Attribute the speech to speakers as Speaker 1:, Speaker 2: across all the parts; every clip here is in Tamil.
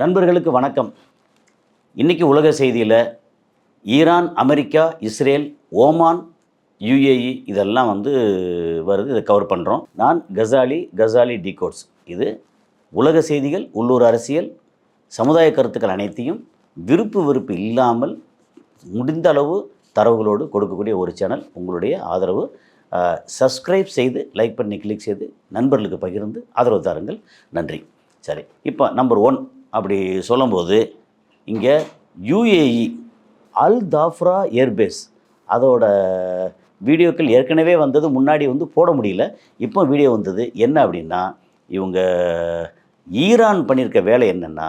Speaker 1: நண்பர்களுக்கு வணக்கம். இன்றைக்கி உலக செய்தியில் Iran, America, Israel, Oman, UAE இதெல்லாம் வருது. இதை கவர் பண்ணுறோம். நான் கசாலி டிகோட்ஸ். இது உலக செய்திகள், உள்ளூர் அரசியல், சமுதாய கருத்துக்கள் அனைத்தையும் விருப்பு வெறுப்பு இல்லாமல் முடிந்த அளவு தரவுகளோடு கொடுக்கக்கூடிய ஒரு சேனல். உங்களுடைய ஆதரவு சப்ஸ்கிரைப் செய்து லைக் பண்ணி கிளிக் செய்து நண்பர்களுக்கு பகிர்ந்து ஆதரவு தாருங்கள். நன்றி. சரி, இப்போ நம்பர் 1 அப்படி சொல்லும்போது இங்கே யுஏஇ அல் தாஃப்ரா ஏர்பேஸ் அதோட வீடியோக்கள் ஏற்கனவே வந்தது. முன்னாடி போட முடியல, இப்போ வீடியோ வந்தது. என்ன அப்படின்னா, இவங்க ஈரான் பண்ணியிருக்க வேலை என்னென்னா,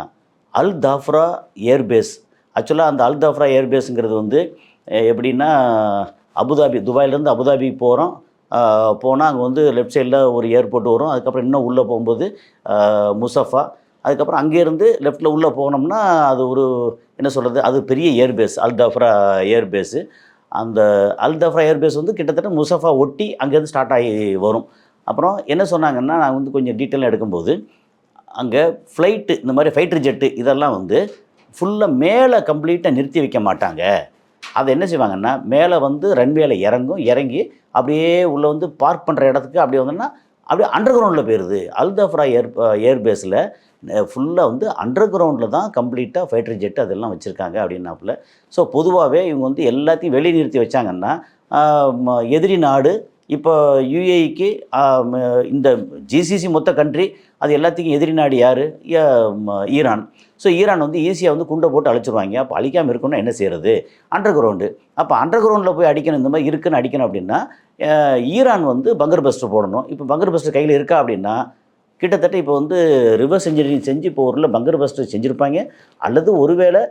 Speaker 1: அல் தாஃப்ரா ஏர்பேஸ். ஆக்சுவலாக அந்த அல் தாஃப்ரா ஏர்பேஸுங்கிறது எப்படின்னா, அபுதாபி, துபாயிலேருந்து அபுதாபி போகிறோம். போனால் அங்கே லெஃப்ட் சைடில் ஒரு ஏர்போர்ட் வரும். அதுக்கப்புறம் இன்னும் உள்ளே போகும்போது முசஃபா. அதுக்கப்புறம் அங்கேருந்து லெஃப்ட்டில் உள்ளே போனோம்னா அது ஒரு என்ன சொல்கிறது, அது பெரிய ஏர்பேஸ், அல் தாஃப்ரா ஏர்பேஸு. அந்த அல் தாஃப்ரா ஏர்பேஸ் கிட்டத்தட்ட முசஃபா ஒட்டி அங்கேருந்து ஸ்டார்ட் ஆகி வரும். அப்புறம் என்ன சொன்னாங்கன்னா, நான் கொஞ்சம் டீட்டெயிலாக எடுக்கும்போது அங்கே ஃப்ளைட்டு, இந்த மாதிரி ஃபைட்டர் ஜெட்டு இதெல்லாம் ஃபுல்லாக மேலே கம்ப்ளீட்டாக நிறுத்தி வைக்க மாட்டாங்க. அதை என்ன செய்வாங்கன்னா, மேலே ரன்வேல இறங்கி அப்படியே உள்ளே பார்க் பண்ணுற இடத்துக்கு அப்படியே அப்படியே அண்டர் கிரவுண்டில் போயிடுது. அல் தாஃப்ரா ஏர்பேஸில் ஃபுல்லாக அண்டர் கிரவுண்டில் தான் கம்ப்ளீட்டாக ஃபைட்டர் ஜெட் அதெல்லாம் வச்சுருக்காங்க அப்படின்னாப்புல. ஸோ பொதுவாகவே இவங்க எல்லாத்தையும் வெளியே நிறுத்தி வச்சாங்கன்னா, எதிரி நாடு இப்போ யுஏஇக்கு இந்த ஜிசிசி மொத்த கண்ட்ரி அது எல்லாத்துக்கும் எதிரி நாடு யார்? ஈரான். ஸோ ஈரான் ஈஸியாக குண்டை போட்டு அழிச்சிருவாங்க. அப்போ அழிக்காமல் இருக்கணும்னா என்ன செய்கிறது? Under ground. அப்போ அண்டர் கிரவுண்டில் போய் அடிக்கணும், இந்த மாதிரி இருக்குன்னு அடிக்கணும் அப்படின்னா ஈரான் பங்கர் பஸ்டர் போடணும். இப்போ பங்கர் பஸ்டர் கையில் இருக்கா அப்படின்னா, கிட்டத்தட்ட இப்போ ரிவர்ஸ் இன்ஜினியரிங் செஞ்சு இப்போ ஊரில் பங்கர் பஸ்டர் செஞ்சுருப்பாங்க. அல்லது ஒருவேளை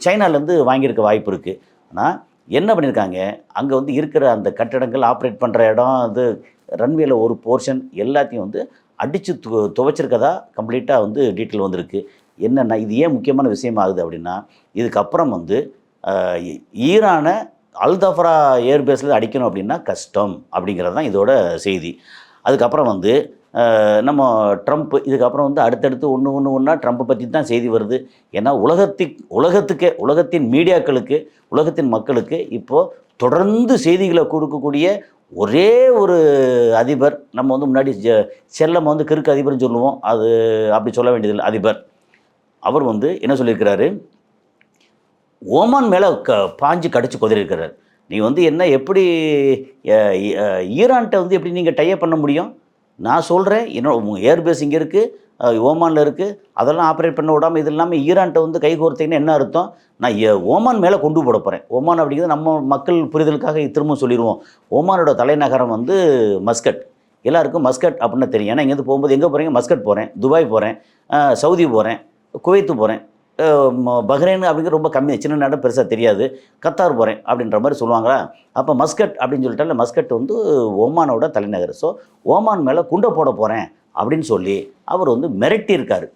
Speaker 1: சைனாலேருந்து வாங்கியிருக்க வாய்ப்பு இருக்குது. ஆனால் என்ன பண்ணியிருக்காங்க, அங்கே இருக்கிற அந்த கட்டடங்கள், ஆப்ரேட் பண்ணுற இடம், ரன்வேல ஒரு போர்ஷன் எல்லாத்தையும் அடித்து துவைச்சிருக்கதா கம்ப்ளீட்டாக டீட்டெயில் வந்திருக்கு. என்னென்னா, இது ஏன் முக்கியமான விஷயமாகுது அப்படின்னா, இதுக்கப்புறம் ஈரானை அல் தாஃப்ரா ஏர்பேஸில் அடிக்கணும் அப்படின்னா கஷ்டம் அப்படிங்கிறது தான் இதோட செய்தி. அதுக்கப்புறம் நம்ம ட்ரம்ப் இதுக்கப்புறம் அடுத்தடுத்து ஒன்றா ட்ரம்ப்பை பற்றி தான் செய்தி வருது. ஏன்னா உலகத்தின் மீடியாக்களுக்கு, உலகத்தின் மக்களுக்கு இப்போது தொடர்ந்து செய்திகளை கொடுக்கக்கூடிய ஒரே ஒரு அதிபர். நம்ம முன்னாடி செல்லம் கிறுக்கு அதிபர்னு சொல்லுவோம், அது அப்படி சொல்ல வேண்டியதில்லை. அதிபர் அவர் என்ன சொல்லியிருக்கிறாரு, ஓமான் மேலே பாஞ்சு கடிச்சு குதிரிருக்கிறார். நீ என்ன எப்படி ஈரான்கிட்ட எப்படி நீங்கள் டைப் பண்ண முடியும்? நான் சொல்கிறேன், உங்கள் ஏர்பேஸ் இங்கே இருக்குது, ஓமானில் இருக்குது, அதெல்லாம் ஆப்ரேட் பண்ண விடாமல் இது இல்லாமல் ஈரான்கிட்ட கைகோர்த்தீங்கன்னா என்ன அர்த்தம்? நான் ஓமான் மேலே கொண்டு போட போகிறேன். ஓமான் அப்படிங்கிறது நம்ம மக்கள் புரிதலுக்காக திரும்பவும் சொல்லிடுவோம். ஓமானோட தலைநகரம் மஸ்கட். எல்லாருக்கும் மஸ்கட் அப்படின்னு தெரியும். ஏன்னா இங்கேருந்து போகும்போது எங்கே போகிறீங்க? மஸ்கட் போகிறேன், துபாய் போகிறேன், சவுதி போகிறேன், குவைத்து போகிறேன், பஹ்ரைன் அப்படிங்கிற ரொம்ப கம்மி, சின்ன நாடு, பெருசாக தெரியாது, கத்தார் போகிறேன் அப்படின்ற மாதிரி சொல்லுவாங்களா. அப்போ மஸ்கட் அப்படின்னு சொல்லிட்டால, மஸ்கட் ஓமானோட தலைநகர். ஸோ ஓமான் மேலே குண்டை போட போகிறேன் அப்படின்னு சொல்லி அவர் மிரட்டியிருக்காரு.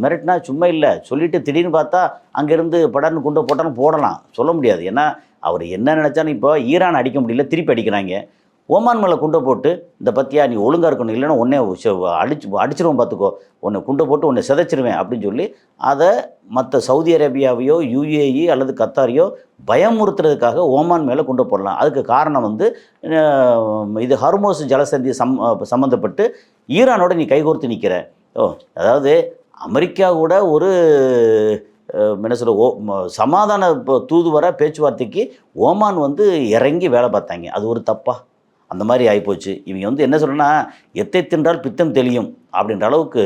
Speaker 1: மிரட்டினா சும்மா இல்லை, சொல்லிவிட்டு திடீர்னு பார்த்தா அங்கேருந்து படன்னு குண்டை போட்டாலும் போடலாம், சொல்ல முடியாது. ஏன்னா அவர் என்ன நினச்சாலும் இப்போ ஈரான் அடிக்க முடியல, திருப்பி அடிக்கிறாங்க. ஓமான் மேலே குண்டை போட்டு, இந்த பற்றியா நீ ஒழுங்காக இருக்கணும், இல்லைன்னா உடனே அடிச்சிருவோம், பார்த்துக்கோ, உன்னை குண்டை போட்டு உன்னை சிதைச்சிருவேன் அப்படின்னு சொல்லி அதை மற்ற சவுதி அரேபியாவையோ யுஏஇ அல்லது கத்தாரையோ பயமுறுத்துறதுக்காக ஓமான் மேலே குண்டை போடலாம். அதுக்கு காரணம் இது ஹர்மோஸ் ஜலசந்தி சம்மந்தப்பட்டு ஈரானோட நீ கைகோர்த்து நிற்கிற. அதாவது அமெரிக்கா கூட ஒரு என்ன சொல்ல சமாதான தூதுவர பேச்சுவார்த்தைக்கு ஓமான் இறங்கி வேலை பார்த்தாங்க. அது ஒரு தப்பா? அந்த மாதிரி ஆகிப்போச்சு. இவங்க என்ன சொல்கிறேன்னா, எத்தை தின்றால் பித்தம் தெளியும் அப்படின்ற அளவுக்கு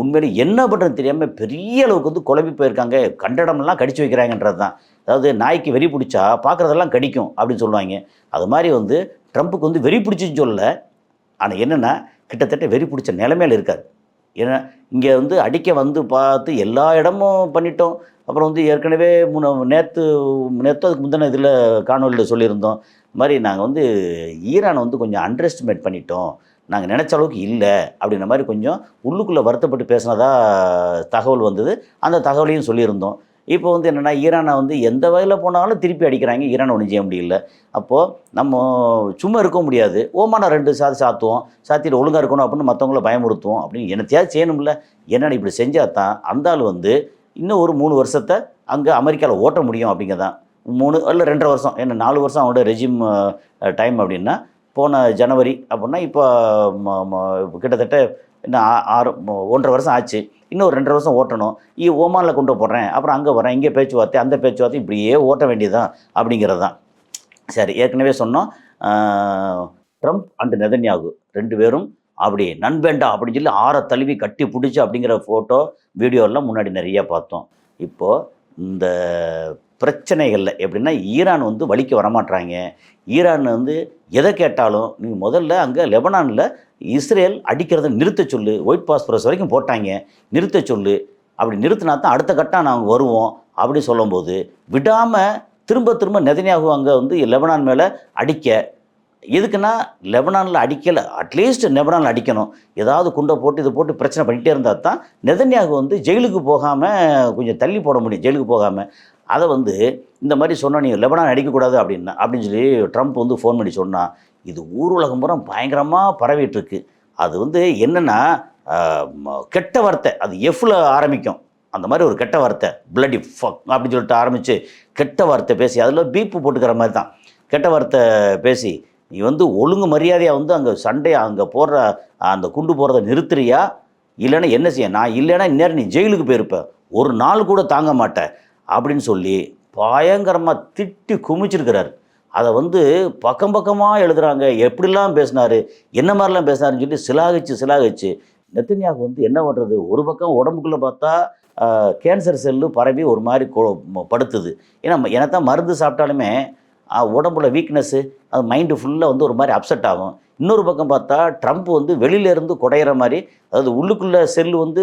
Speaker 1: உண்மையிலே என்ன பண்ணுறது தெரியாமல் பெரிய அளவுக்கு குழம்பி போயிருக்காங்க. கண்டடமெல்லாம் கடிச்சு வைக்கிறாங்கன்றது தான். அதாவது நாய்க்கு வெறி பிடிச்சா பார்க்குறதெல்லாம் கடிக்கும் அப்படின்னு சொல்லுவாங்க. அது மாதிரி ட்ரம்ப்புக்கு வெறி பிடிச்சின்னு சொல்லலை. ஆனால் என்னென்னா, கிட்டத்தட்ட வெறி பிடிச்ச நிலைமையில் இருக்கார். ஏன்னா இங்கே அடிக்க பார்த்து எல்லா இடமும் பண்ணிட்டோம். அப்புறம் ஏற்கனவே நேற்று அதுக்கு முந்தின இதில் காணொலியில் சொல்லியிருந்தோம், இது மாதிரி நாங்கள் ஈரானை கொஞ்சம் அண்டர் எஸ்டிமேட் பண்ணிட்டோம், நாங்கள் நினச்ச அளவுக்கு இல்லை அப்படின்ற மாதிரி கொஞ்சம் உள்ளுக்குள்ளே வருத்தப்பட்டு பேசினதா தகவல் வந்தது. அந்த தகவலையும் சொல்லியிருந்தோம். இப்போ வந்து என்னென்னா ஈரானை வந்து எந்த வகையில் போனாலும் திருப்பி அடிக்கிறாங்க, ஈரானை ஒன்றும் செய்ய முடியல. அப்போது நம்ம சும்மா இருக்க முடியாது, ஓமான 2 சாத்துவோம், சாத்திட்டு ஒழுங்காக இருக்கணும் அப்படின்னு மற்றவங்கள பயமுறுத்துவோம் அப்படின்னு என்னத்தையாவது செய்யணும்ல. என்னென்னா இப்படி செஞ்சால் தான் அந்த ஆள் வந்து இன்னும் ஒரு 3 வருஷத்தை அங்கே அமெரிக்காவில் ஓட்ட முடியும் அப்படிங்கிறதான். 3 இல்லை 2.5 வருஷம், ஏன்னா 4 வருஷம் அவங்களோட ரெஜிம் டைம் அப்படின்னா, போன ஜனவரி அப்படின்னா இப்போ கிட்டத்தட்ட இன்னும் 1.5 வருஷம் ஆச்சு. இன்னும் ஒரு 2.5 வருஷம் ஓட்டணும். ஓமானில் கொண்டு போடுறேன், அப்புறம் அங்கே வரேன், இங்கே பேச்சுவார்த்தை, அந்த பேச்சுவார்த்தை, இப்படியே ஓட்ட வேண்டியதுதான் அப்படிங்கிறது தான். சரி, ஏற்கனவே சொன்னோம், ட்ரம்ப் அண்ட் நெதன்யாகு 2 பேரும் அப்படி நண்பேண்டா அப்படின்னு சொல்லி ஆற தழுவி கட்டி பிடிச்சி அப்படிங்கிற ஃபோட்டோ வீடியோலாம் முன்னாடி நிறையா பார்த்தோம். இப்போது இந்த பிரச்சனைகளில் எப்படின்னா, ஈரான் வந்து வழிக்கு வரமாட்றாங்க. ஈரான் வந்து எதை கேட்டாலும் நீ முதல்ல அங்கே லெபனானில் இஸ்ரேல் அடிக்கிறத நிறுத்த சொல்லு, ஒயிட் பாஸ்பரஸ் வரைக்கும் போட்டாங்க, நிறுத்த சொல்லு, அப்படி நிறுத்தினா தான் அடுத்த கட்டம் நாங்கள் வருவோம் அப்படி சொல்லும்போது விடாமல் திரும்ப திரும்ப நெதன்யாகு அங்கே வந்து லெபனான் மேலே அடிக்க. எதுக்குன்னா லெபனானில் அடிக்கலை, அட்லீஸ்ட் லெபனானில் அடிக்கணும். ஏதாவது குண்டை போட்டு இது போட்டு பிரச்சனை பண்ணிகிட்டே இருந்தால் தான் நெதன்யாகு வந்து ஜெயிலுக்கு போகாமல் கொஞ்சம் தள்ளி போட முடியும், ஜெயிலுக்கு போகாமல். அதை வந்து இந்த மாதிரி சொன்னால் நீங்கள் லெபனான் அடிக்கக்கூடாது அப்படின்னு சொல்லி ட்ரம்ப் வந்து ஃபோன் பண்ணி சொன்னால் இது ஊர் உலகம் பூரா பயங்கரமாக பரவிட்டுருக்கு. அது வந்து என்னென்னா கெட்ட வார்த்தை, அது எஃப்ல ஆரம்பிக்கும். அந்த மாதிரி ஒரு கெட்ட வார்த்தை, பிளட்டி ஃபக் அப்படின்னு சொல்லிட்டு ஆரம்பித்து கெட்ட வார்த்தை பேசி அதில் பீப்பு போட்டுக்கிற மாதிரி தான் கெட்ட வார்த்தை பேசி நீ வந்து ஒழுங்கு மரியாதையாக வந்து அங்கே சண்டையை அங்கே போடுற அந்த குண்டு போடுறதை நிறுத்துறியா, இல்லைன்னா என்ன செய்ய, நான் இல்லைன்னா இந்நேரம் நீ ஜெயிலுக்கு போயிருப்ப, ஒரு நாள் கூட தாங்க மாட்டேன் அப்படின்னு சொல்லி பயங்கரமாக திட்டி குமிச்சிருக்கிறார். அதை வந்து பக்கம் பக்கமாக எழுதுகிறாங்க, எப்படிலாம் பேசினார், என்ன மாதிரிலாம் பேசினாருன்னு சொல்லி சிலாகிச்சு நெத்தன்யாகு வந்து என்ன பண்ணுறது, ஒரு பக்கம் உடம்புக்குள்ளே பார்த்தா கேன்சர் செல்லு பரவி ஒரு மாதிரி படுத்துது. ஏன்னா என்னத்தான் மருந்து சாப்பிட்டாலுமே உடம்புல வீக்னஸ்ஸு, அது மைண்டு ஃபுல்லாக வந்து ஒரு மாதிரி அப்செட் ஆகும். இன்னொரு பக்கம் பார்த்தா ட்ரம்ப் வந்து வெளியிலேருந்து குடையிற மாதிரி, அதாவது உள்ளுக்குள்ளே செல்லு வந்து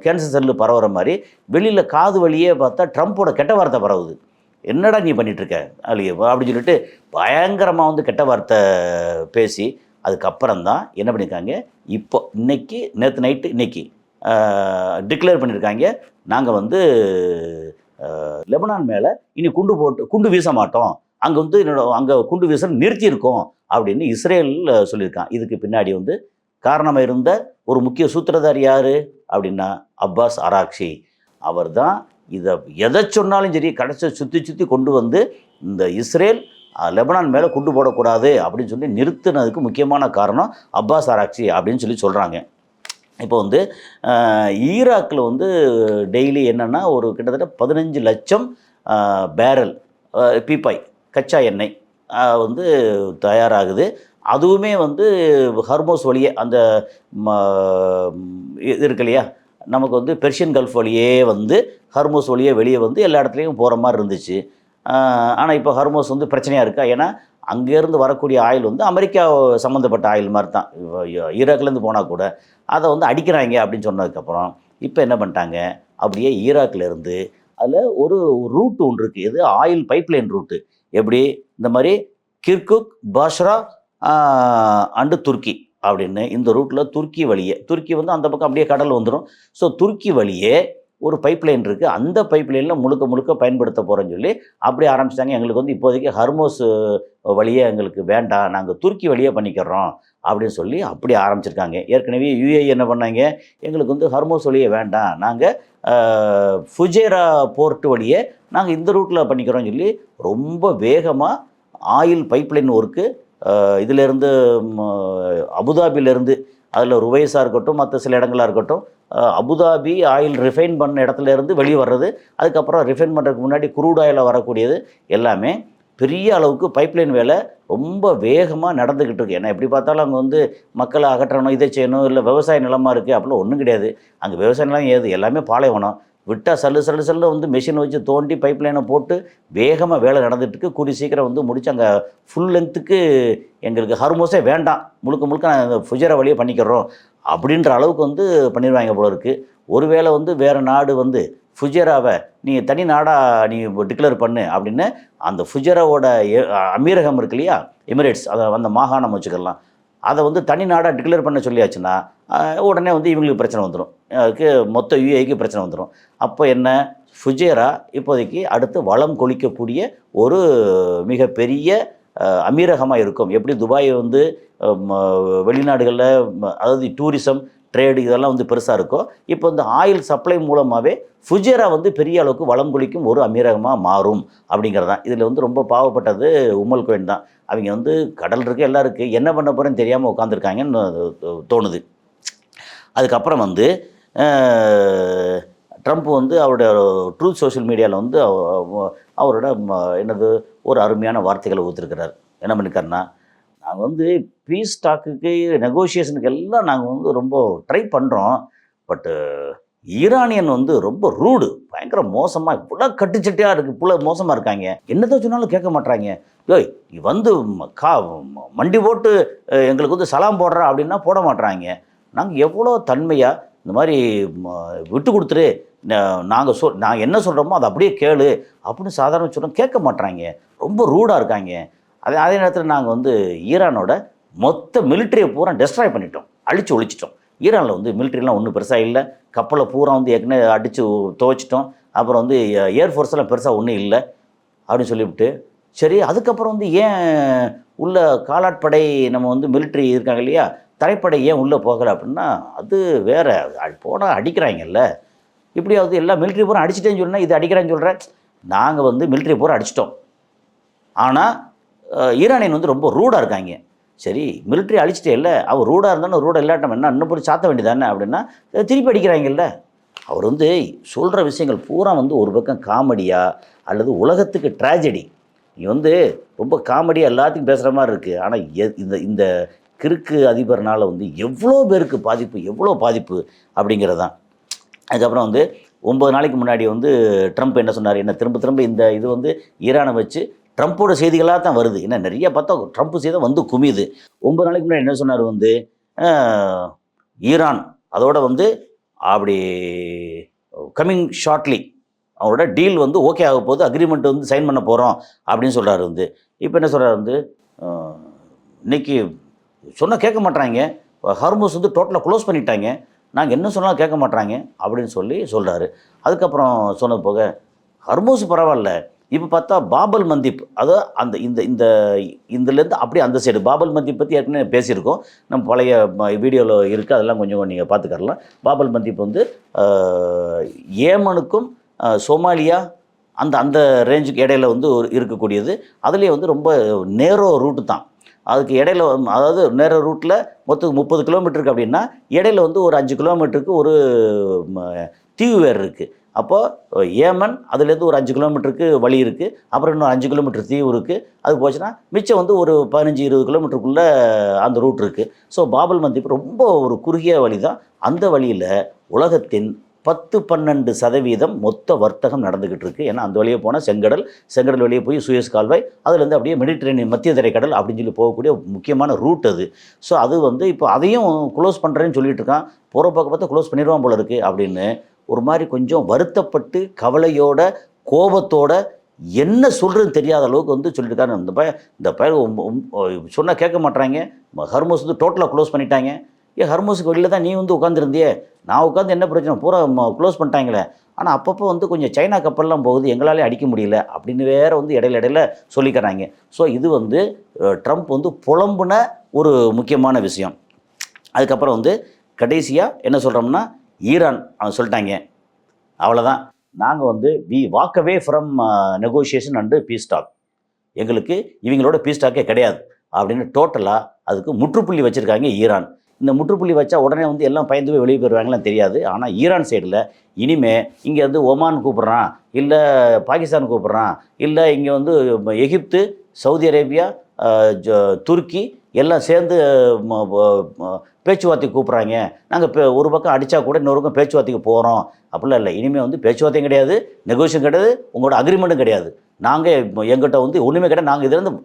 Speaker 1: கேன்சர் செல்லு பரவுற மாதிரி, வெளியில் காது வழியே பார்த்தா ட்ரம்ப்போட கெட்ட வார்த்தை பரவுது. என்னடா நீ பண்ணிகிட்ருக்க அழிய அப்படின்னு சொல்லிட்டு பயங்கரமாக வந்து கெட்ட வார்த்தை பேசி அதுக்கப்புறம் தான் என்ன பண்ணியிருக்காங்க, இப்போ இன்னைக்கு நேற்று நைட்டு இன்னைக்கு டிக்ளேர் பண்ணியிருக்காங்க, நாங்கள் வந்து லெபனான் மேலே இனி குண்டு வீச மாட்டோம், அங்கே வந்து அங்கே குண்டு வீச நிறுத்தியிருக்கோம் அப்படின்னு இஸ்ரேல் சொல்லியிருக்கான். இதுக்கு பின்னாடி வந்து காரணமாக இருந்த ஒரு முக்கிய சூத்திரதாரி யார் அப்படின்னா அப்பாஸ் அராக்சி. அவர் தான் இதை எதை சொன்னாலும் சரி கடைசி சுற்றி கொண்டு வந்து இந்த இஸ்ரேல் லெபனான் மேலே குண்டு போடக்கூடாது அப்படின்னு சொல்லி நிறுத்தினதுக்கு முக்கியமான காரணம் அப்பாஸ் அராக்சி அப்படின்னு சொல்லி சொல்கிறாங்க. இப்போ வந்து ஈராக்கில் வந்து டெய்லி என்னென்னா ஒரு கிட்டத்தட்ட 15 லட்சம் பேரல் பீப்பாய் கச்சா எண்ணெய் வந்து தயாராகுது. அதுவுமே வந்து ஹர்மோஸ் வழியே அந்த இது இருக்கு இல்லையா, நமக்கு வந்து பெர்ஷியன் கல்ஃப் வழியே வந்து ஹர்மோஸ் வழியே வெளியே வந்து எல்லா இடத்துலையும் போகிற மாதிரி இருந்துச்சு. ஆனால் இப்போ ஹர்மோஸ் வந்து பிரச்சனையாக இருக்கா, ஏன்னா அங்கேருந்து வரக்கூடிய ஆயில் வந்து அமெரிக்கா சம்மந்தப்பட்ட ஆயில் மாதிரி தான், ஈராக்லேருந்து போனால் கூட அதை வந்து அடிக்கிறாங்க அப்படின்னு சொன்னதுக்கப்புறம் இப்போ என்ன பண்ணிட்டாங்க, அப்படியே ஈராக்லேருந்து அதில் ஒரு ரூட் ஒன்று இருக்குது, எது ஆயில் பைப்லைன் ரூட்டு. எப்படி இந்த மாதிரி கிர்குக், பாஷ்ரா அண்டு துருக்கி அப்படின்னு இந்த ரூட்டில் துருக்கி வழியே, துருக்கி வந்து அந்த பக்கம் அப்படியே கடல் வந்துடும். ஸோ துருக்கி வழியே ஒரு பைப்லைன் இருக்குது, அந்த பைப்லைனில் முழுக்க பயன்படுத்த போகிறேன்னு சொல்லி அப்படி ஆரம்பிச்சிட்டாங்க. எங்களுக்கு வந்து இப்போதைக்கு ஹர்மோஸ் வழியே எங்களுக்கு வேண்டாம், நாங்கள் துருக்கி வழியே பண்ணிக்கிறோம் அப்படின்னு சொல்லி அப்படி ஆரம்பிச்சிருக்காங்க. ஏற்கனவே யுஏஇ என்ன பண்ணாங்க, எங்களுக்கு வந்து ஹர்மோஸ் வழியே வேண்டாம், நாங்கள் ஃபுஜேரா போர்ட் வழியே நாங்கள் இந்த ரூட்டில் பண்ணிக்கிறோம்னு சொல்லி ரொம்ப வேகமாக ஆயில் பைப்லைன் ஒர்க்கு இதிலேருந்து அபுதாபியிலேருந்து, அதில் ருவைஸாக இருக்கட்டும் மற்ற சில இடங்களாக இருக்கட்டும், அபுதாபி ஆயில் ரிஃபைன் பண்ண இடத்துலேருந்து வெளியே வர்றது, அதுக்கப்புறம் ரிஃபைன் பண்ணுறதுக்கு முன்னாடி குரூட் ஆயிலில் வரக்கூடியது எல்லாமே பெரிய அளவுக்கு பைப்லைன் வேலை ரொம்ப வேகமாக நடந்துக்கிட்டு இருக்குது. ஏன்னா எப்படி பார்த்தாலும் அங்கே வந்து மக்களை அகற்றணும், இதை செய்யணும், இல்லை விவசாய நிலமாக இருக்குது அப்படிலாம் ஒன்றும் கிடையாது. அங்கே விவசாய நிலம் ஏது, எல்லாமே பாலைவனம். விட்டால் சல்லு வந்து மெஷினை வச்சு தோண்டி பைப்லைனை போட்டு வேகமாக வேலை நடந்துட்டுருக்கு. கூடி சீக்கிரம் வந்து முடிச்சு அங்கே ஃபுல் லென்த்துக்கு எங்களுக்கு ஹர்மோஸே வேண்டாம், முழுக்க நாங்கள் ஃபுஜேரா வழியே பண்ணிக்கிறோம் அப்படின்ற அளவுக்கு வந்து பண்ணிடுவாங்க போல இருக்குது. ஒருவேளை வந்து வேறு நாடு வந்து ஃபுஜேராவை நீ தனி நாடாக நீ டிக்ளேர் பண்ணு அப்படின்னு அந்த ஃபுஜேராவோட அமீரகம் இருக்கு இல்லையா, எமிரேட்ஸ், அதை அந்த மாகாணம் வச்சுக்கலாம், அதை வந்து தனி நாடாக டிக்ளேர் பண்ண சொல்லியாச்சுன்னா உடனே வந்து இவங்களுக்கு பிரச்சனை வந்துடும், அதுக்கு மொத்த யுஏக்கு பிரச்சனை வந்துடும். அப்போ என்ன, ஃபுஜேரா இப்போதைக்கு அடுத்து வளம் கொளிக்கக்கூடிய ஒரு மிகப்பெரிய அமீரகமாக இருக்கும். எப்படி துபாய் வந்து வெளிநாடுகளில் அதாவது டூரிசம் ட்ரேடு இதெல்லாம் வந்து பெருசாக இருக்கும், இப்போ இந்த ஆயில் சப்ளை மூலமாகவே ஃபுஜேரா வந்து பெரிய அளவுக்கு வளம் கொளிக்கும் ஒரு அமீரகமாக மாறும் அப்படிங்கிறது தான். இதில் வந்து ரொம்ப பாவப்பட்டது உம்மல் குவைன் தான். அவங்க வந்து கடல் இருக்குது எல்லாம் இருக்குது, என்ன பண்ண போகிறேன்னு தெரியாமல் உட்காந்துருக்காங்கன்னு தோணுது. அதுக்கப்புறம் வந்து ட்ரம்ப் வந்து அவருடைய ட்ரூத் சோஷியல் மீடியாவில் வந்து அவரோட என்னது ஒரு அருமையான வார்த்தைகளை ஊற்றிருக்கிறார். என்ன பண்ணிருக்காருன்னா, நாங்கள் வந்து பீஸ் டாக்குக்கு நெகோசியேஷனுக்கு எல்லாம் நாங்கள் வந்து ரொம்ப ட்ரை பண்ணுறோம், பட்டு ஈரானியன் வந்து ரொம்ப ரூடு, பயங்கர மோசமாக, இவ்வளோ கட்டுச்சட்டியாக இருக்குது, இவ்வளோ மோசமாக இருக்காங்க, என்னதான் சொன்னாலும் கேட்க மாட்றாங்க, ஏய் நீ வந்து மண்டி போட்டு எங்களுக்கு வந்து சலாம் போடுற அப்படின்னா போட மாட்றாங்க, நாங்கள் எவ்வளோ தன்மையாக இந்த மாதிரி விட்டு கொடுத்துரு, நான் என்ன சொல்கிறோமோ அதை அப்படியே கேளு அப்படின்னு சாதாரண சொல்கிறோம், கேட்க மாட்றாங்க, ரொம்ப ரூடாக இருக்காங்க. அதே நேரத்தில் நாங்கள் வந்து ஈரானோட மொத்த மிலிட்ரியை பூரா டெஸ்ட்ராய் பண்ணிட்டோம், அழித்து ஒழிச்சிட்டோம். ஈரானில் வந்து மிலிட்ரிலாம் ஒன்றும் பெருசாக இல்லை, கப்பலை பூரா வந்து ஏற்கனவே அடித்து துவைச்சிட்டோம், அப்புறம் வந்து ஏர்ஃபோர்ஸ்லாம் பெருசாக ஒன்றும் இல்லை அப்படின்னு சொல்லிவிட்டு, சரி அதுக்கப்புறம் வந்து ஏன் உள்ள காலாட்படை நம்ம வந்து மிலிட்ரி இருக்காங்க இல்லையா, தரைப்படை ஏன் உள்ளே போகலை அப்படின்னா, அது வேறு, போனால் அடிக்கிறாங்கல்ல, இப்படியாவது எல்லா மிலிட்ரி பூரா அடிச்சிட்டேன்னு சொன்னால் இது அடிக்கிறான்னு சொல்கிறேன், நாங்கள் வந்து மிலிட்ரி பூரா அடிச்சிட்டோம், ஆனால் ஈரானியன் வந்து ரொம்ப ரூடாக இருக்காங்க. சரி மிலிட்ரி அழிச்சிட்டே இல்லை, அவர் ரூடாக இருந்தாலும் ரூடாக இல்லாட்டம் என்ன இன்னும் போய் சாத்த வேண்டியதானே அப்படின்னா திருப்பி அடிக்கிறாங்கல்ல. அவர் வந்து சொல்கிற விஷயங்கள் பூரா வந்து ஒரு பக்கம் காமெடியா அல்லது உலகத்துக்கு ட்ராஜடி, நீ வந்து ரொம்ப காமெடியாக எல்லாத்துக்கும் பேசுகிற மாதிரி இருக்குது, ஆனால் இந்த இந்த கிறுக்கு அதிபர்னால் வந்து எவ்வளோ பேருக்கு பாதிப்பு, எவ்வளோ பாதிப்பு அப்படிங்கிறது தான். அதுக்கப்புறம் வந்து 9 நாளைக்கு முன்னாடி வந்து ட்ரம்ப் என்ன சொன்னார், என்ன திரும்ப திரும்ப இந்த இது வந்து ஈரானை வச்சு ட்ரம்ப்போட செய்திகளாக தான் வருது, ஏன்னா நிறைய பார்த்தா ட்ரம்ப் செய்தி வந்து குமியுது. 9 நாளைக்கு முன்னாடி என்ன சொன்னார் வந்து, ஈரான் அதோட வந்து அப்படி கம்மிங் ஷார்ட்லி அவரோட டீல் வந்து ஓகே ஆக போகுது, அக்ரிமெண்ட் வந்து சைன் பண்ண போகிறோம் அப்படின்னு சொல்கிறாரு வந்து. இப்போ என்ன சொல்கிறார் வந்து, இன்றைக்கி சொன்னால் கேட்க மாட்றாங்க, ஹார்மோஸ் வந்து டோட்டலாக க்ளோஸ் பண்ணிட்டாங்க, நாங்கள் என்ன சொன்னாலும் கேட்க மாட்றாங்க அப்படின்னு சொல்கிறாரு. அதுக்கப்புறம் சொன்னது போக ஹார்மோஸ் பரவாயில்ல, இப்போ பார்த்தா பாபல் மந்திப், அதாவது அந்த இந்த இந்த இதுலேருந்து அப்படியே அந்த சைடு பாபல் மந்திப் பற்றி ஏற்கனவே பேசியிருக்கோம், நம்ம பழைய வீடியோவில் இருக்குது, அதெல்லாம் கொஞ்சம் நீங்கள் பார்த்துக்கலாம். பாபல் மந்திப் வந்து ஏமனுக்கும் சோமாலியா அந்த அந்த ரேஞ்சுக்கு இடையில வந்து இருக்கக்கூடியது, அதுலேயே வந்து ரொம்ப நேரோ ரூட்டு தான், அதுக்கு இடையில அதாவது நேர ரூட்டில் மொத்தம் 30 கிலோமீட்டருக்கு அப்படின்னா இடையில வந்து ஒரு 5 கிலோமீட்டருக்கு ஒரு தீவு வேறு இருக்குது. அப்போது ஏமன் அதுலேருந்து ஒரு 5 கிலோமீட்டருக்கு வழி இருக்குது, அப்புறம் இன்னும் 5 கிலோமீட்டர் தீவு இருக்குது, அது போச்சுன்னா மிச்சம் வந்து ஒரு 15-20 கிலோமீட்டருக்குள்ளே அந்த ரூட் இருக்குது. ஸோ பாபல் மந்திப் ரொம்ப ஒரு குறுகிய வழி தான், அந்த வழியில் உலகத்தின் 10-12% மொத்த வர்த்தகம் நடந்துக்கிட்டு இருக்குது. ஏன்னா அந்த வழியே போனால் செங்கடல் வழியே போய் சூயஸ் கால்வாய், அதுலேருந்து அப்படியே மெடிட்ரேனியன் மத்திய தரைக்கடல் அப்படின்னு சொல்லி போகக்கூடிய முக்கியமான ரூட் அது. ஸோ அது வந்து இப்போ அதையும் க்ளோஸ் பண்ணுறேன்னு சொல்லிட்டு இருக்கான், போகிற பக்கம் பார்த்தா க்ளோஸ் பண்ணிடுவான் போல இருக்குது அப்படின்னு ஒரு மாதிரி கொஞ்சம் வருத்தப்பட்டு கவலையோட கோபத்தோட என்ன சொல்கிறதுன்னு தெரியாத அளவுக்கு வந்து சொல்லியிருக்காரு. இந்த பையன் சொன்னால் கேட்க மாட்றாங்க, ஹார்மோஸ் வந்து டோட்டலாக க்ளோஸ் பண்ணிட்டாங்க, ஹார்மோஸுக்கு வெளியில் தான் நீ வந்து உட்காந்துருந்தியே, நான் உட்காந்து என்ன பிரச்சனை, பூரா க்ளோஸ் பண்ணிட்டாங்களே, ஆனால் அப்பப்போ வந்து கொஞ்சம் சைனா கப்பல்லாம் போகுது, எங்களாலே அடிக்க முடியல அப்படின்னு வேறு வந்து இடையில சொல்லிக்கிறாங்க. ஸோ இது வந்து ட்ரம்ப் வந்து புலம்புன ஒரு முக்கியமான விஷயம். அதுக்கப்புறம் வந்து கடைசியாக என்ன சொல்கிறோம்னா, ஈரான் அவங்க சொல்லிட்டாங்க, அவ்வளோதான், நாங்கள் வந்து we walk away from negotiation and peace talk, எங்களுக்கு இவங்களோட பீஸ் டாக்கே கிடையாது அப்படின்னு டோட்டலாக அதுக்கு முற்றுப்புள்ளி வச்சுருக்காங்க ஈரான். இந்த முற்றுப்புள்ளி வச்சா உடனே வந்து எல்லாம் பயந்து போய் வெளியே போயிடுவாங்களாம் தெரியாது, ஆனால் ஈரான் சைடில் இனிமேல் இங்கே வந்து ஒமான் கூப்பிட்றான், இல்லை பாகிஸ்தான் கூப்பிட்றான், இல்லை இங்கே வந்து எகிப்து, சவுதி அரேபியா, துருக்கி எல்லாம் சேர்ந்து பேச்சுவார்த்தைக்கு கூப்பிட்றாங்க, நாங்கள் ஒரு பக்கம் அடித்தா கூட இன்னொரு பக்கம் பேச்சுவார்த்தைக்கு போகிறோம் அப்படிலாம் இல்லை, இனிமேல் வந்து பேச்சுவார்த்தையும் கிடையாது, நெகோசியேஷன் கிடையாது, உங்களோட அக்ரிமெண்ட்டும் கிடையாது, நாங்கள் எங்கிட்ட வந்து ஒன்றுமே கிடையாது, நாங்கள் இதுலேருந்து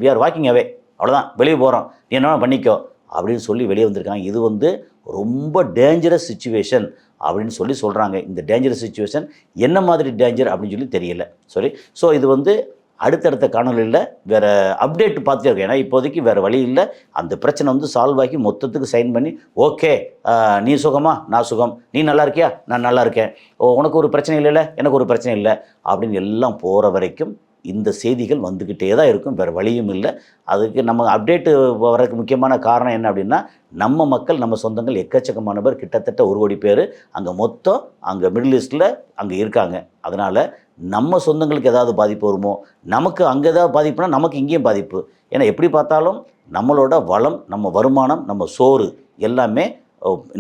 Speaker 1: வி ஆர் வாக்கிங் அவே, அவ்வளோதான், வெளியே போகிறோம், நீ என்ன பண்ணிக்கோ அப்படின்னு சொல்லி வெளியே வந்திருக்காங்க. இது வந்து ரொம்ப டேஞ்சரஸ் சிச்சுவேஷன் அப்படின்னு சொல்கிறாங்க. இந்த டேஞ்சரஸ் சிச்சுவேஷன் என்ன மாதிரி டேஞ்சர் அப்படின்னு சொல்லி தெரியல. சரி, ஸோ இது வந்து அடுத்தடுத்த காணொலியில் வேறு அப்டேட் பார்த்துட்டே இருக்கேன். ஏன்னா இப்போதைக்கு வேறு வழி இல்லை. அந்த பிரச்சனை வந்து சால்வ் ஆகி மொத்தத்துக்கு சைன் பண்ணி ஓகே, நீ சுகமா நான் சுகம், நீ நல்லா இருக்கியா நான் நல்லா இருக்கேன், உனக்கு ஒரு பிரச்சனை இல்லைல்ல எனக்கு ஒரு பிரச்சனை இல்லை அப்படின்னு எல்லாம் போகிற வரைக்கும் இந்த செய்திகள் வந்துக்கிட்டே தான் இருக்கும். வேறு வழியும் இல்லை. அதுக்கு நம்ம அப்டேட்டு வரதுக்கு முக்கியமான காரணம் என்ன அப்படின்னா, நம்ம மக்கள் நம்ம சொந்தங்கள் எக்கச்சக்கமான பேர், கிட்டத்தட்ட 1 கோடி பேர் அங்கே மொத்தம் அங்கே மிடில் ஈஸ்ட்டில் அங்கே இருக்காங்க. அதனால் நம்ம சொந்தங்களுக்கு ஏதாவது பாதிப்பு வருமோ, நமக்கு அங்கே ஏதாவது பாதிப்புனா நமக்கு இங்கேயும் பாதிப்பு. ஏன்னா எப்படி பார்த்தாலும் நம்மளோட வளம், நம்ம வருமானம், நம்ம சோறு எல்லாமே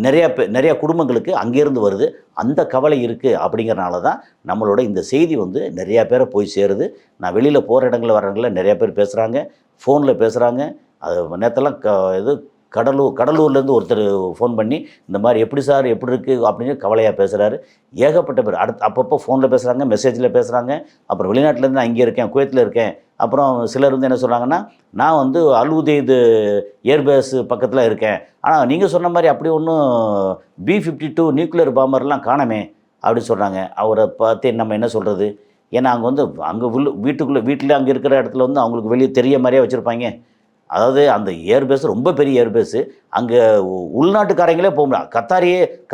Speaker 1: நிறையா குடும்பங்களுக்கு அங்கேருந்து வருது. அந்த கவலை இருக்குது. அப்படிங்கிறனால தான் நம்மளோட இந்த செய்தி வந்து நிறையா பேரை போய் சேருது. நான் வெளியில் போகிற இடங்களில் வர இடங்களில் நிறையா பேர் பேசுகிறாங்க, ஃபோனில் பேசுகிறாங்க. அது நேற்றெல்லாம் இது கடலூர்லேருந்து ஒருத்தர் ஃபோன் பண்ணி இந்த மாதிரி எப்படி சார் எப்படி இருக்குது அப்படின்னு கவலையாக பேசுகிறாரு. ஏகப்பட்ட பேர் அப்பப்போ ஃபோனில் பேசுகிறாங்க, மெசேஜில் பேசுகிறாங்க. அப்புறம் வெளிநாட்டிலேருந்து நான் இங்கே இருக்கேன், குவைத்தில் இருக்கேன். அப்புறம் சிலர் வந்து என்ன சொல்கிறாங்கன்னா, நான் வந்து அல் உதெய்து ஏர்பேஸ் பக்கத்தில் இருக்கேன், ஆனால் நீங்கள் சொன்ன மாதிரி அப்படி ஒன்றும் B-52 நியூக்ளியர் பாம்பர்லாம் காணமே அப்படின்னு சொல்கிறாங்க. அவரை பார்த்து நம்ம என்ன சொல்கிறது? ஏன்னா அங்கே வந்து அங்கே வீட்டில் அங்கே இருக்கிற இடத்துல வந்து அவங்களுக்கு வெளியே தெரிய மாதிரியே வச்சுருப்பாங்க. அதாவது அந்த ஏர்பேஸ் ரொம்ப பெரிய ஏர்பேஸு. அங்கே உள்நாட்டுக்காரங்களே போக முடியாது,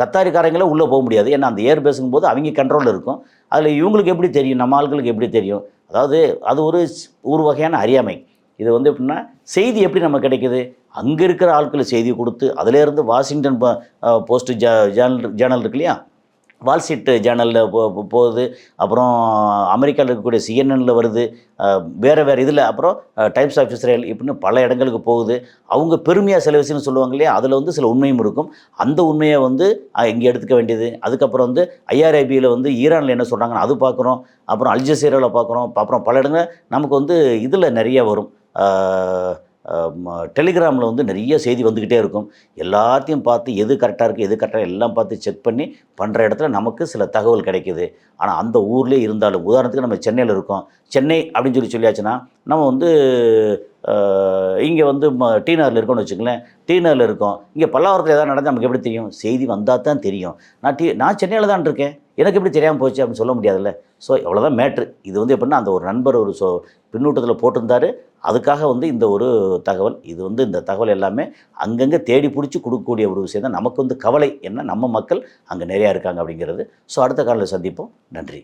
Speaker 1: கத்தாரிக்காரங்களே உள்ளே போக முடியாது. ஏன்னா அந்த ஏர்பேஸுங்கும் போது அவங்க கண்ட்ரோலில் இருக்கும். அதில் இவங்களுக்கு எப்படி தெரியும், நம்ம ஆட்களுக்கு எப்படி தெரியும்? அதாவது அது ஒரு வகையான அறியாமை. இது வந்து எப்படின்னா, செய்தி எப்படி நம்ம கிடைக்குது? அங்கே இருக்கிற ஆட்கள் செய்தி கொடுத்து அதிலேருந்து வாஷிங்டன் போஸ்ட் ஜேர்னல் இருக்கு இல்லையா, வால் ஸ்ட்ரீட் ஜேர்னலில் போகுது. அப்புறம் அமெரிக்காவில் இருக்கக்கூடிய CNN வருது, வேறு இதில் அப்புறம் டைம்ஸ் ஆஃப் இஸ்ரேல் இப்படின்னு பல இடங்களுக்கு போகுது. அவங்க பெருமையாக சில விஷயம் சொல்லுவாங்க இல்லையா, அதில் வந்து சில உண்மையும் இருக்கும். அந்த உண்மையை வந்து இங்கே எடுத்துக்க வேண்டியது. அதுக்கப்புறம் வந்து IRIBயில் வந்து ஈரானில் என்ன சொல்கிறாங்கன்னு அது பார்க்குறோம். அப்புறம் அல் ஜசீராவில் பார்க்குறோம். அப்புறம் பல இடங்கள் நமக்கு வந்து இதில் நிறைய வரும். டெலிகிராமில் வந்து நிறைய செய்தி வந்துக்கிட்டே இருக்கும். எல்லாத்தையும் பார்த்து எது கரெக்டாக இருக்குது எது கரெக்டாக எல்லாம் பார்த்து செக் பண்ணி பண்ணுற இடத்துல நமக்கு சில தகவல் கிடைக்கிது. ஆனால் அந்த ஊர்லேயே இருந்தாலும், உதாரணத்துக்கு நம்ம சென்னையில் இருக்கோம், சென்னை அப்படின்னு சொல்லியாச்சுன்னா நம்ம வந்து இங்கே வந்து டி நகரில் இருக்கோம்னு வச்சுக்கங்களேன், டி நகரில் இருக்கோம், இங்கே பல்லாவரத்தில் எதாவது நடந்தால் நமக்கு எப்படி தெரியும்? செய்தி வந்தால் தான் தெரியும். நான் சென்னையில் தான் இருக்கேன், எனக்கு எப்படி தெரியாமல் போச்சு அப்படின்னு சொல்ல முடியாதுல்ல. ஸோ எவ்வளோதான் மேட்ரு. இது வந்து எப்படின்னா, அந்த ஒரு நண்பர் ஒரு பின்னூட்டத்தில் போட்டிருந்தார். அதுக்காக வந்து இந்த ஒரு தகவல், இது வந்து இந்த தகவல் எல்லாமே அங்கங்கே தேடி பிடிச்சி கொடுக்கக்கூடிய ஒரு விஷயம் தான். நமக்கு வந்து கவலை என்ன, நம்ம மக்கள் அங்கே நிறையா இருக்காங்க அப்படிங்கிறது. ஸோ அடுத்த காலையில் சந்திப்போம். நன்றி.